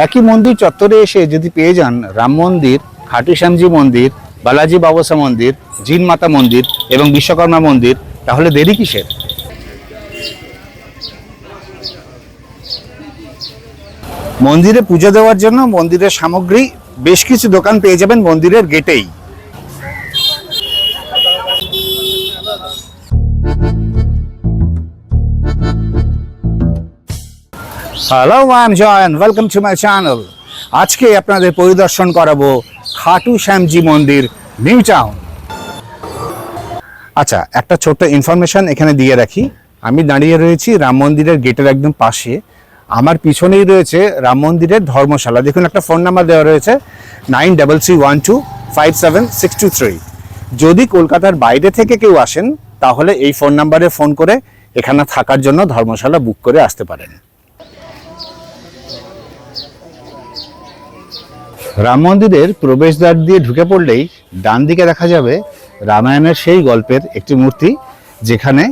একই মন্দির চত্বরে এসে যদি পেয়ে যান রাম মন্দির, খাটু শ্যামজি মন্দির, বালাজি বাবসা মন্দির, জিন মাতা মন্দির এবং বিশ্বকর্মা মন্দির, তাহলে দেরি কিসের? মন্দিরে পুজো দেওয়ার জন্য মন্দিরের সামগ্রী বেশ কিছু দোকান পেয়ে যাবেন মন্দিরের গেটেই। Hello, I am Joyon, welcome to my channel. আজকে আপনাদের পরিদর্শন করাবো খাটু শ্যামজি মন্দির, নিউ টাউন। আচ্ছা, একটা ছোট্ট ইনফরমেশন এখানে দিয়ে রাখি। আমি দাঁড়িয়ে রয়েছি রাম মন্দিরের গেটের একদম পাশে। আমার পিছনেই রয়েছে রাম মন্দিরের ধর্মশালা। দেখুন, একটা ফোন নাম্বার দেওয়া রয়েছে 9331257623। যদি কলকাতার বাইরে থেকে কেউ আসেন তাহলে এই ফোন নাম্বারে ফোন করে এখানে থাকার জন্য ধর্মশালা বুক করে আসতে পারেন। রাম মন্দিরের প্রবেশদ্বার দিয়ে ঢুকে পড়লেই ডান দিকে দেখা যাবে রামায়ণের সেই গল্পের একটি মূর্তি, যেখানে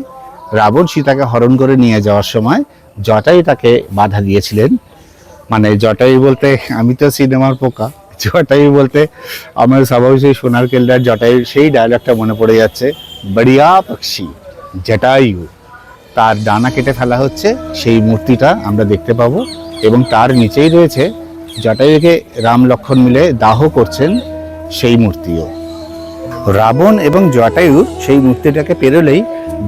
রাবণ সীতাকে হরণ করে নিয়ে যাওয়ার সময় জটায়ু তাকে বাধা দিয়েছিলেন। মানে জটায়ু বলতে, আমি তো সিনেমার পোকা, জটায়ু বলতে আমার স্বাভাবিক সেই সোনার কেল্লার জটায়ুর সেই ডায়লগটা মনে পড়ে যাচ্ছে, বড়িয়া পক্ষী জটায়ু। তার ডানা কেটে ফেলা হচ্ছে, সেই মূর্তিটা আমরা দেখতে পাবো। এবং তার নিচেই রয়েছে জটায়ুকে রাম লক্ষ্মণ মিলে দাহ করছেন সেই মূর্তিও। রাবণ এবং জটায়ুর সেই মূর্তিটাকে পেরোলেই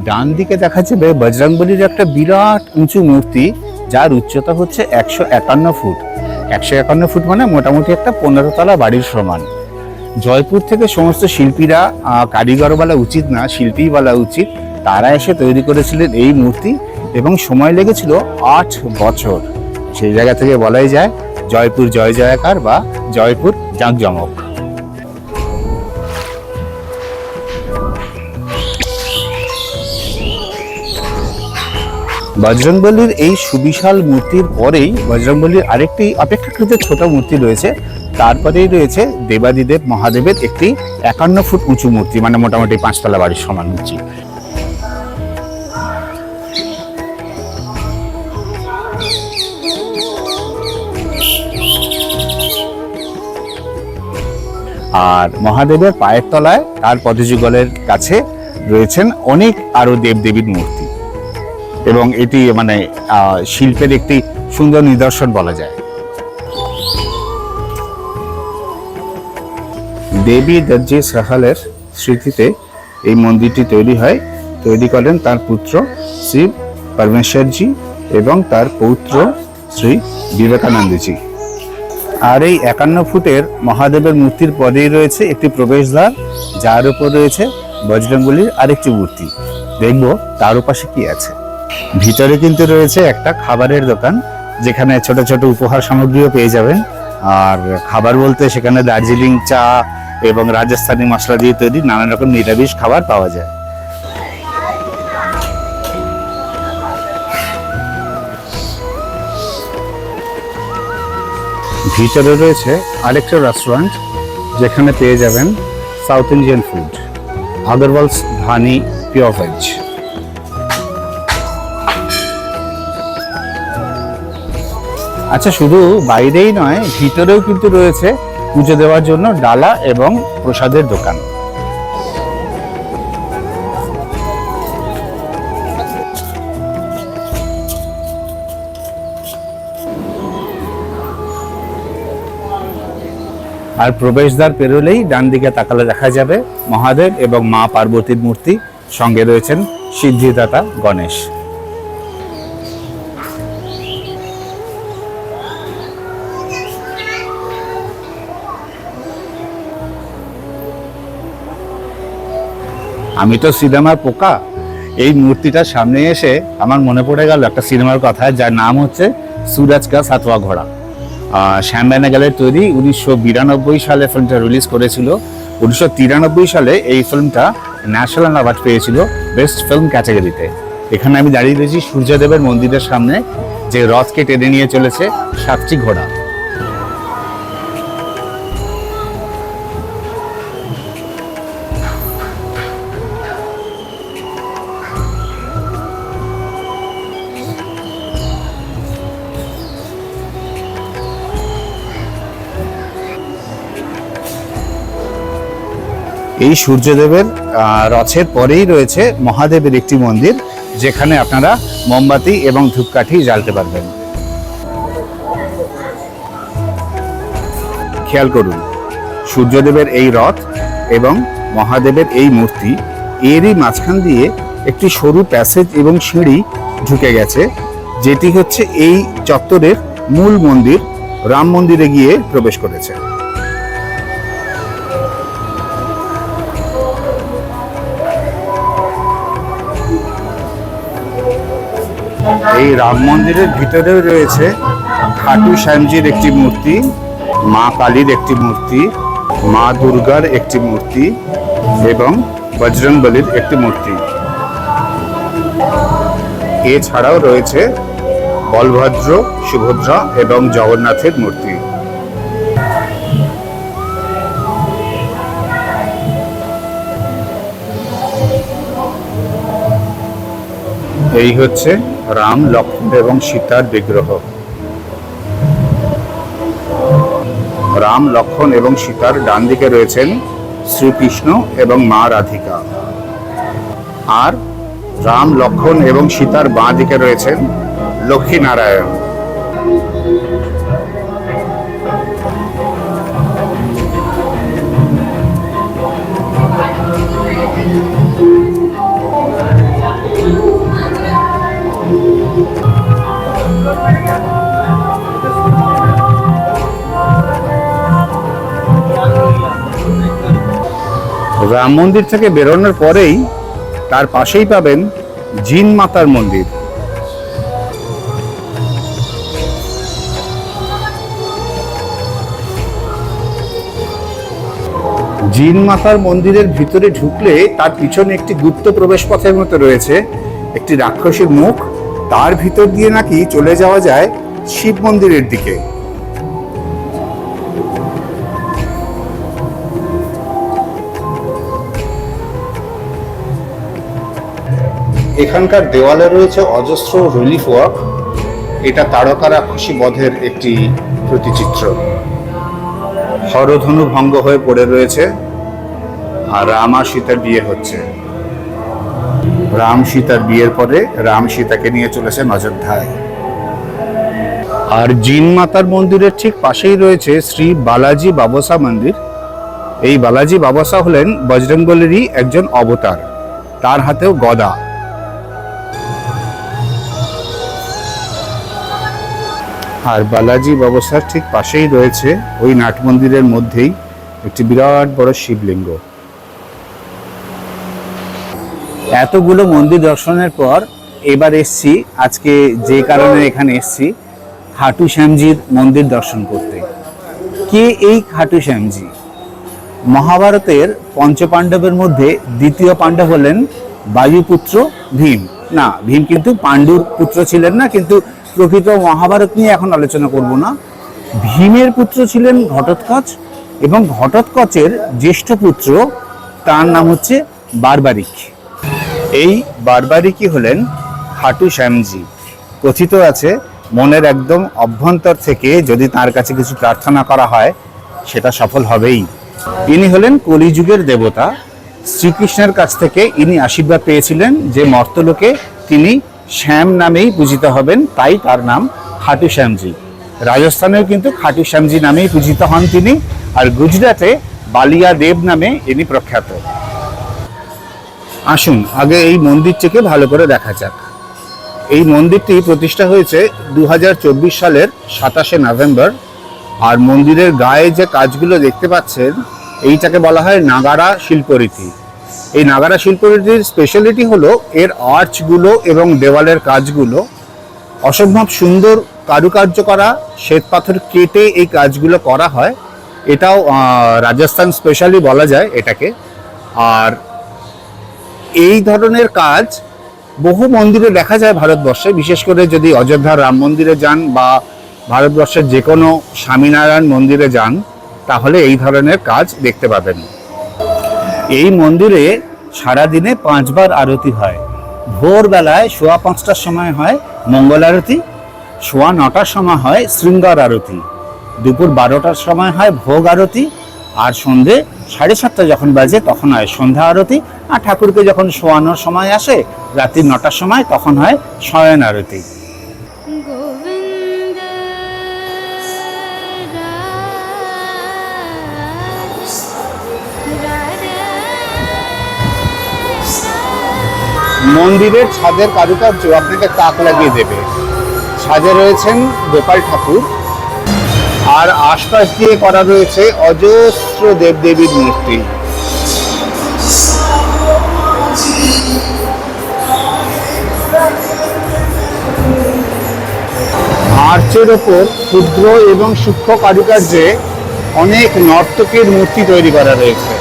ডান দিকে দেখা যাবে বজরংবলীর একটা বিরাট উঁচু মূর্তি, যার উচ্চতা হচ্ছে 151 ফুট। 151 ফুট মানে মোটামুটি একটা 15 তলা বাড়ির সমান। জয়পুর থেকে সমস্ত শিল্পীরা, কারিগর বলা উচিত না, শিল্পী বলা উচিত, তারা এসে তৈরি করেছিলেন এই মূর্তি এবং সময় লেগেছিল 8 বছর। সেই জায়গা থেকে বলাই যায় জয়পুর জয় জয়কার বা জয়পুর জাঁকজমক। বজরংবলীর এই সুবিশাল মূর্তির পরেই বজরংবলীর আরেকটি অপেক্ষাকৃত ছোট মূর্তি রয়েছে। তারপরেই রয়েছে দেবাদিদেব মহাদেবের একটি 51 ফুট উঁচু মূর্তি, মানে মোটামুটি 5 তলা বাড়ির সমান উঁচু। আর মহাদেবের পায়ের তলায় তার পদযুগলের কাছে রয়েছেন অনেক আরো দেবদেবীর মূর্তি, এবং এটি মানে শিল্পের একটি সুন্দর নিদর্শন বলা যায়। দেবী দর্জি সাহালের স্মৃতিতে এই মন্দিরটি তৈরি হয়। তৈরি করেন তার পুত্র শ্রী পরমেশ্বরজি এবং তার পৌত্র শ্রী বিবেকানন্দজি। আর এই 51 ফুটের মহাদেবের মূর্তির পরেই রয়েছে একটি প্রবেশদ্বার, যার উপর রয়েছে বজরংবলীর আরেকটি মূর্তি। দেখবো তার পাশে কি আছে। ভিতরে কিন্তু রয়েছে একটা খাবারের দোকান, যেখানে ছোট ছোট উপহার সামগ্রীও পেয়ে যাবেন। আর খাবার বলতে সেখানে দার্জিলিং চা এবং রাজস্থানী মশলা দিয়ে তৈরি নানা রকম নিরামিষ খাবার পাওয়া যায়। ভিতরে রয়েছে আরেকটা রেস্টুরেন্ট, যেখানে পেয়ে যাবেন সাউথ ইন্ডিয়ান ফুড, আগরওয়ালস ধানি পিওর ভেজ। আচ্ছা, শুধু বাইরেই নয়, ভিতরেও কিন্তু রয়েছে পুজো দেওয়ার জন্য ডালা এবং প্রসাদের দোকান। আর প্রবেশদ্বার পেরোলেই ডান দিকে তাকালে দেখা যাবে মহাদেব এবং মা পার্বতীর মূর্তি, সঙ্গে রয়েছেন সিদ্ধিদাতা গণেশ। আমি তো সিনেমার পোকা, এই মূর্তিটার সামনে এসে আমার মনে পড়ে গেল একটা সিনেমার কথা, যার নাম হচ্ছে সুরজ কা সাতওয়া ঘোড়া। শ্যাম বেনেগালের তৈরি। 1992 সালে ফিল্মটা রিলিজ করেছিল। 1993 সালে এই ফিল্মটা ন্যাশনাল অ্যাওয়ার্ড পেয়েছিল বেস্ট ফিল্ম ক্যাটাগরিতে। এখানে আমি দাঁড়িয়ে রয়েছি সূর্যদেবের মন্দিরের সামনে, যে রথকে টেনে নিয়ে চলেছে 7টি ঘোড়া। এই সূর্যদেবের রথের পরেই রয়েছে মহাদেবের একটি মন্দির, যেখানে আপনারা মোমবাতি এবং ধূপকাঠি জ্বালতে পারবেন। খেয়াল করুন, সূর্যদেবের এই রথ এবং মহাদেবের এই মূর্তি, এরই মাঝখান দিয়ে একটি সরু প্যাসেজ এবং সিঁড়ি ঢুকে গেছে, যেটি হচ্ছে এই চত্বরের মূল মন্দির রাম মন্দিরে গিয়ে প্রবেশ করেছে। এই রাম মন্দিরের ভিতরেও রয়েছে খাটু শ্যামজির একটি মূর্তি, মা কালীর একটি মূর্তি, মা দুর্গার একটি মূর্তি এবং বজরংবলীর একটি মূর্তি। এছাড়াও রয়েছে বলভদ্র, সুভদ্রা এবং জগন্নাথের মূর্তি। এই হচ্ছে রাম, লক্ষ্মণ এবং সীতার বিগ্রহ। রাম, লক্ষ্মণ এবং সীতার ডান দিকে রয়েছেন শ্রীকৃষ্ণ এবং মা রাধিকা, আর রাম, লক্ষ্মণ এবং সীতার বাঁ দিকে রয়েছেন লক্ষ্মী নারায়ণ। রাম মন্দির থেকে বেরোনোর পরেই তার পাশেই পাবেন জিন মাতার মন্দির। জিন মাতার মন্দিরের ভিতরে ঢুকলে তার পিছনে একটি গুপ্ত প্রবেশ পথের মতো রয়েছে, একটি রাক্ষসীর মুখ, তার ভিতর দিয়ে নাকি চলে যাওয়া যায় শিব মন্দিরের দিকে। এখানকার দেওয়ালে রয়েছে অজস্র রিলিফ ওয়ার্ক। এটা তারকা রাক্ষসী বধের একটি প্রতিচিত্র। হরধনু ভঙ্গ হয়ে পড়ে রয়েছে, আর রাম আর সীতার বিয়ে হচ্ছে। রাম সীতার বিয়ের পরে রাম সীতাকে নিয়ে চলেছেন অযোধ্যায়। আর জিন মাতার মন্দিরের ঠিক পাশেই রয়েছে শ্রী বালাজি বাবসা মন্দির। এই বালাজি বাবসা হলেন বজরংবলীরই একজন অবতার, তার হাতেও গদা। আর বালাজি বাবসার ঠিক পাশেই রয়েছে ওই নাট মন্দিরের মধ্যেই একটি বিরাট বড় শিবলিঙ্গ। এতগুলো মন্দির দর্শনের পর এবার এসছি, আজকে যে কারণে এখানে এসছি, খাটু শ্যামজির মন্দির দর্শন করতে। কে এই খাটু শ্যামজি? মহাভারতের পঞ্চপাণ্ডবের মধ্যে দ্বিতীয় পাণ্ডব হলেন বায়ুপুত্র ভীম। না, ভীম কিন্তু পাণ্ডুর পুত্র ছিলেন না, কিন্তু প্রকৃত মহাভারত নিয়ে এখন আলোচনা করব না। ভীমের পুত্র ছিলেন ঘটোৎকচ, এবং ঘটোৎকচের জ্যেষ্ঠ পুত্র, তার নাম হচ্ছে বারবারিক। এই বারবারিকই হলেন খাটু শ্যামজি। কথিত আছে মনের একদম অভ্যন্তর থেকে যদি তার কাছে কিছু প্রার্থনা করা হয় সেটা সফল হবেই। ইনি হলেন কলিযুগের দেবতা। শ্রীকৃষ্ণের কাছ থেকে ইনি আশীর্বাদ পেয়েছিলেন যে মর্তলোকে তিনি শ্যাম নামেই পূজিত হবেন, তাই তার নাম খাটু শ্যামজি। রাজস্থানেও কিন্তু খাটু শ্যামজি নামেই পূজিত হন তিনি, আর গুজরাটে বালিয়া দেব নামে ইনি প্রখ্যাত। আসুন আগে এই মন্দিরটিকে ভালো করে দেখা যাক। এই মন্দিরটি প্রতিষ্ঠা হয়েছে 2024 সালের 27শে নভেম্বর। আর মন্দিরের গায়ে যে কাজগুলো দেখতে পাচ্ছেন, এইটাকে বলা হয় নাগারা শিল্পরীতি। এই নাগারা শিল্পরীতির স্পেশালিটি হলো এর আর্চগুলো এবং দেওয়ালের কাজগুলো অসম্ভব সুন্দর কারুকার্য করা, শ্বেত পাথর কেটে এই কাজগুলো করা হয়। এটাও রাজস্থান স্পেশালি বলা যায় এটাকে। আর এই ধরনের কাজ বহু মন্দিরে দেখা যায় ভারতবর্ষে, বিশেষ করে যদি অযোধ্যার রাম মন্দিরে যান বা ভারতবর্ষের যে কোনো স্বামীনারায়ণ মন্দিরে যান, তাহলে এই ধরনের কাজ দেখতে পাবেন। এই মন্দিরে সারাদিনে 5 বার আরতি হয়। ভোরবেলায় 5:15টার সময় হয় মঙ্গল আরতি, 9:15টার সময় হয় শৃঙ্গার আরতি, দুপুর 12টার সময় হয় ভোগ আরতি, আর সন্ধে 7:30 যখন বাজে তখন হয় সন্ধ্যা আরতি, আর ঠাকুরকে যখন শোয়ানোর সময় আসে রাত্রি 9টার সময় তখন হয় শয়ন আরতি। মন্দিরের ছাদের কারুকার্য আপনাকে তাক লাগিয়ে দেবে। ছাদে রয়েছেন গোপাল ঠাকুর, আর আশপাশ দিয়ে করা রয়েছে অজস্র দেবদেবীর মূর্তি। আর্চের ওপর ক্ষুদ্র এবং সূক্ষ্ম কারুকার্যে অনেক নর্তকীর মূর্তি তৈরি করা রয়েছে।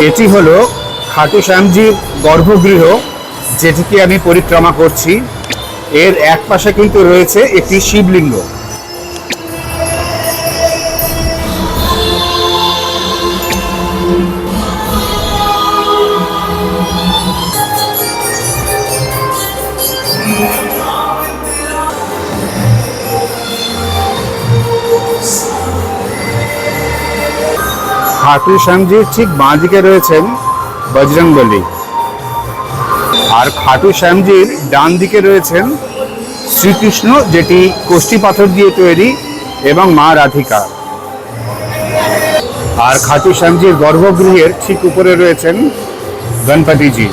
এটি হলো খাটু শ্যামজির গর্ভগৃহ, যেটিকে আমি পরিক্রমা করছি। এর এক পাশে কিন্তু রয়েছে একটি শিবলিঙ্গ। খাটু শ্যামজির ঠিক বাঁ দিকে রয়েছেন বজরংবলী, আর খাটু শ্যামজির ডান দিকে রয়েছেন শ্রীকৃষ্ণ, যেটি কোষ্ঠী পাথর দিয়ে তৈরি, এবং মা রাধিকা। আর খাটু শ্যামজির গর্ভগৃহের ঠিক উপরে রয়েছেন গণপতিজি।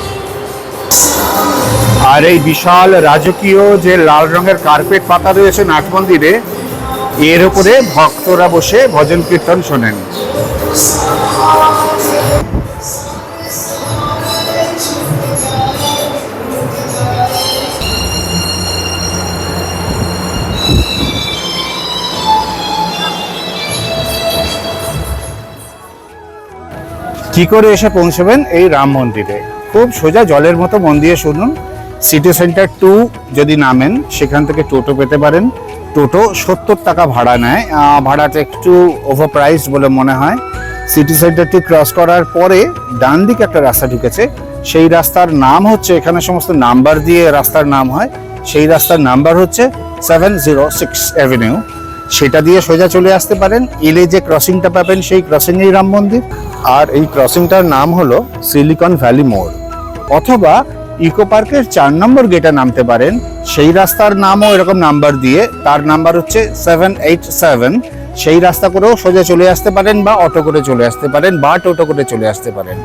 আর এই বিশাল রাজকীয় যে লাল রঙের কার্পেট পাতা রয়েছে নাট মন্দিরে, এর উপরে ভক্তরা বসে ভজন কীর্তন শোনেন। কি করে এসে পৌঁছবেন এই রাম মন্দিরে? খুব সোজা জলের মতো মন দিয়ে শুনুন। সিটি সেন্টার 2 যদি নামেন, সেখান থেকে টোটো পেতে পারেন। টোটো 70 টাকা ভাড়া নেয়, ভাড়াটা একটু ওভার প্রাইসড বলে মনে হয়। সিটি সেন্টারটি ক্রস করার পরে ডান দিকে একটা রাস্তা ঢুকেছে, সেই রাস্তার নাম হচ্ছে, এখানে সমস্ত নাম্বার দিয়ে রাস্তার নাম হয়, সেই রাস্তার নাম্বার হচ্ছে 706 অ্যাভিনিউ। সেটা দিয়ে সোজা চলে আসতে পারেন। এলে যে ক্রসিংটা পাবেন সেই ক্রসিংয়েই রাম মন্দির, আর এই ক্রসিংটার নাম হলো সিলিকন ভ্যালি মোড়। অথবা ইকো পার্কের 4 নম্বর গেটে নামতে পারেন, সেই রাস্তার নামও এরকম নাম্বার দিয়ে, তার নাম্বার হচ্ছে 787। সেই রাস্তা করেও সোজা চলে আসতে পারেন, বা অটো করে চলে আসতে পারেন, বা টোটো করে চলে আসতে পারেন।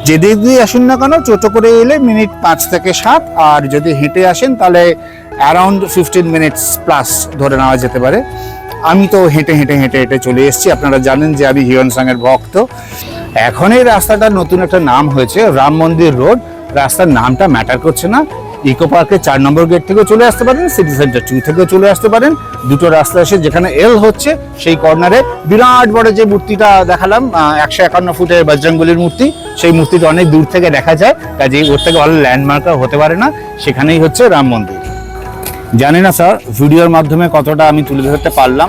যেদিক দিয়ে আসুন না কেন, টোটো করে এলে মিনিট 5 থেকে 7, আর যদি হেঁটে আসেন তাহলে অ্যারাউন্ড 15 মিনিটস প্লাস ধরে নেওয়া যেতে পারে। আমি তো হেঁটে হেঁটে হেঁটে হেঁটে চলে এসেছি। আপনারা জানেন যে আমি হিউয়েন সাংয়ের ভক্ত। এখন এই রাস্তাটার নতুন একটা নাম হয়েছে রাম মন্দির রোড। রাস্তার নামটা ম্যাটার করছে না। ইকো পার্কের 4 নম্বর গেট থেকেও চলে আসতে পারেন, সিটি সেন্টার 2 থেকেও চলে আসতে পারেন। দুটো রাস্তা এসে যেখানে এল হচ্ছে সেই কর্নারে বিরাট বড় যে মূর্তিটা দেখালাম, 151 ফুটের বজরংবলীর মূর্তি, সেই মূর্তিটা অনেক দূর থেকে দেখা যায়, কাজেই ওর থেকে ভালো ল্যান্ডমার্ক হতে পারে না। সেখানেই হচ্ছে রাম মন্দির। জানি না স্যার ভিডিওর মাধ্যমে কতটা আমি তুলে ধরতে পারলাম,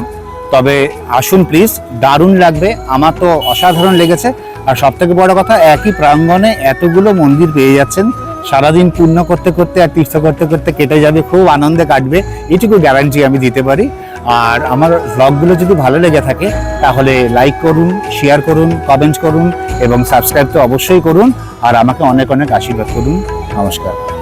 তবে আসুন প্লিজ, দারুণ লাগবে। আমার তো অসাধারণ লেগেছে। আর সব থেকে বড় কথা, একই প্রাঙ্গণে এতগুলো মন্দির পেয়ে যাচ্ছেন। সারাদিন পূর্ণ করতে করতে আর তীর্থ করতে করতে কেটে যাবে, খুব আনন্দে কাটবে, এটুকু গ্যারান্টি আমি দিতে পারি। আর আমার ব্লগগুলো যদি ভালো লেগে থাকে তাহলে লাইক করুন, শেয়ার করুন, কমেন্ট করুন এবং সাবস্ক্রাইব তো অবশ্যই করুন। আর আমাকে অনেক অনেক আশীর্বাদ করুন। নমস্কার।